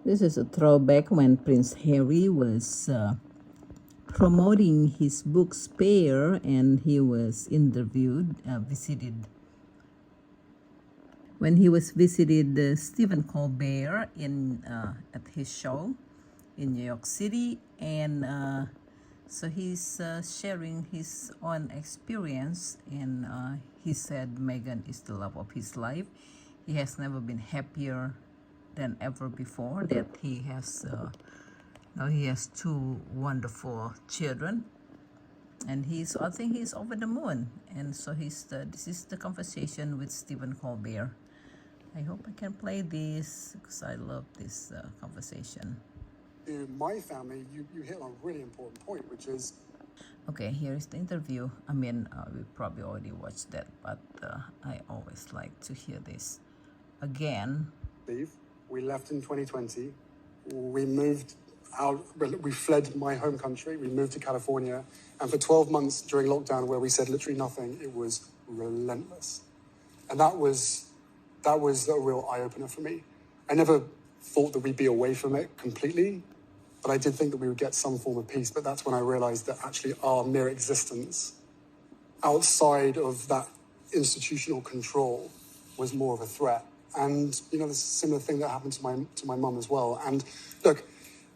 This is a throwback when Prince Harry was promoting his book Spare, and he was interviewed, when he was visited Stephen Colbert in at his show in New York City, and so he's sharing his own experience, and he said Meghan is the love of his life. He has never been happier than ever before. That he has now he has two wonderful children, and I think he's over the moon. And so this is the conversation with Stephen Colbert. I hope I can play this because I love this conversation. In my family, you hit on a really important point, which is... Okay, here is the interview. I mean, we probably already watched that, but I always like to hear this again. We left in 2020. We moved out, we fled my home country. We moved to California. And for 12 months during lockdown, where we said literally nothing, it was relentless. And that was a real eye-opener for me. I never thought that we'd be away from it completely, but I did think that we would get some form of peace. But that's when I realized that actually our mere existence outside of that institutional control was more of a threat. And, you know, there's a similar thing that happened to my mum as well. And look,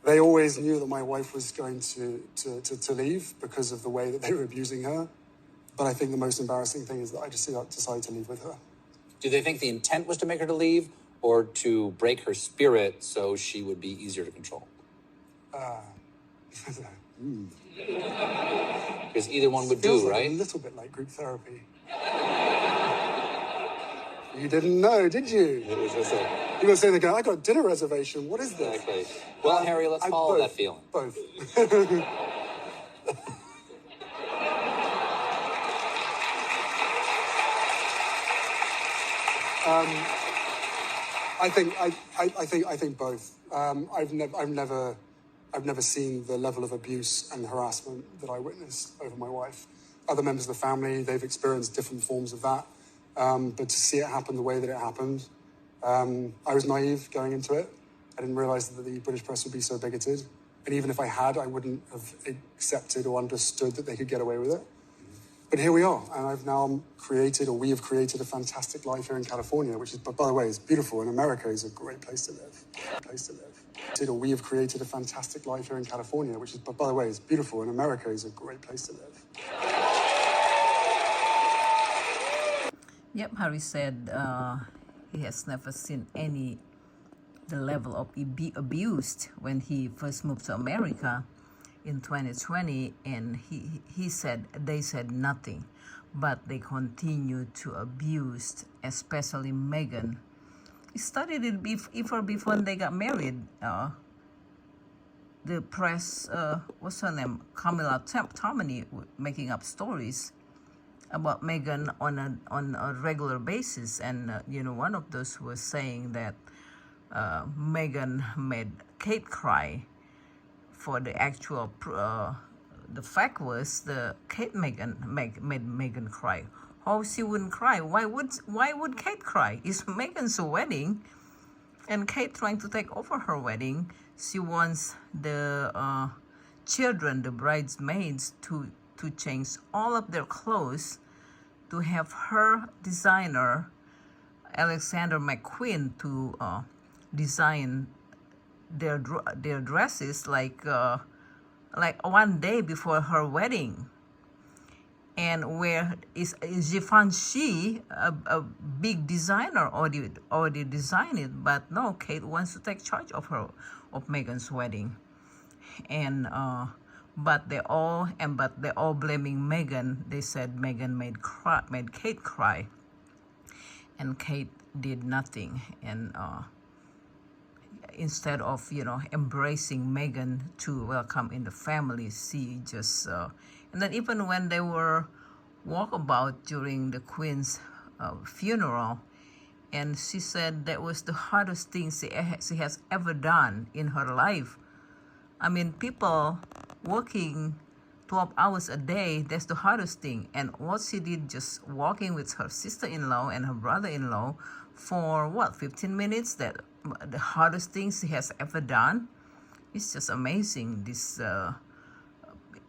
they always knew that my wife was going to leave because of the way that they were abusing her. But I think the most embarrassing thing is that I just decided to leave with her. Do they think the intent was to make her to leave or to break her spirit so she would be easier to control? Because either one would do, right? A little bit like group therapy. You didn't know, did you? It was just a... You were saying again, I got a dinner reservation. What is this? Exactly. Well, Harry, let's follow that feeling. Both. I think both. I've never seen the level of abuse and harassment that I witnessed over my wife. Other members of the family, they've experienced different forms of that. But to see it happen the way that it happened, I was naive going into it. I didn't realize that the British press would be so bigoted. And even if I had, I wouldn't have accepted or understood that they could get away with it. But here we are, and we have created a fantastic life here in California, which is, by the way, is beautiful, and America is a great place to live. We have created a fantastic life here in California, which is, by the way, is beautiful, and America is a great place to live. Yep, Harry said he has never seen the level of abused when he first moved to America in 2020, and they said nothing, but they continued to abuse, especially Meghan. He started it before they got married. The press, what's her name, Camilla Tominey, making up stories about Meghan on a regular basis, and one of those was saying that Meghan made Kate cry. For the actual, the fact was the Kate made Meghan cry. How she wouldn't cry? Why would Kate cry? It's Meghan's wedding, and Kate trying to take over her wedding. She wants the children, the bridesmaids, to change all of their clothes, to have her designer Alexander McQueen to design their dresses like 1 day before her wedding. And where is Givenchy, a big designer, already designed it, but no, Kate wants to take charge of Meghan's wedding. And but they all blaming Meghan. They said Meghan made Kate cry, and Kate did nothing. And instead of embracing Meghan to welcome in the family, she just and then even when they were walkabout during the Queen's funeral, and she said that was the hardest thing she has ever done in her life. I mean, people working 12 hours a day, that's the hardest thing. And what she did, just walking with her sister-in-law and her brother-in-law for 15 minutes, that the hardest things he has ever done. It's just amazing. This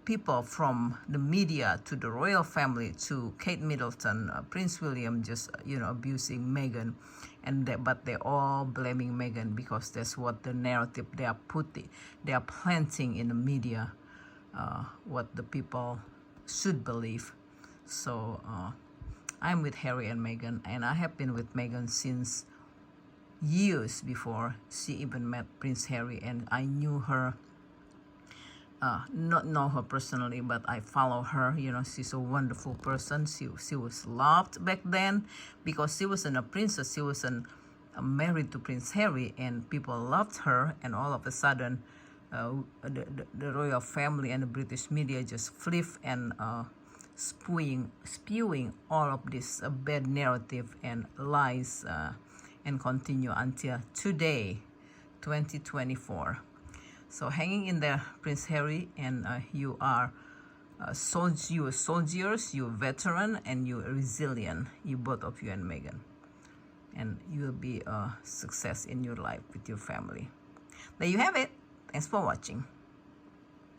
people from the media to the royal family to Kate Middleton, Prince William, just abusing Meghan, but they're all blaming Meghan because that's what the narrative they are planting in the media, what the people should believe. So I'm with Harry and Meghan, and I have been with Meghan since years before she even met Prince Harry, and I knew her. Not know her personally, but I follow her. She's a wonderful person. She was loved back then because she wasn't a princess. She wasn't married to Prince Harry, and people loved her. And all of a sudden, the royal family and the British media just flipped and spewing all of this bad narrative and lies, and continue until today, 2024. So hanging in there, Prince Harry, and you are soldiers, you're veteran, and you're resilient. You both of you and Meghan, and you will be a success in your life with your family. There you have it. Thanks for watching.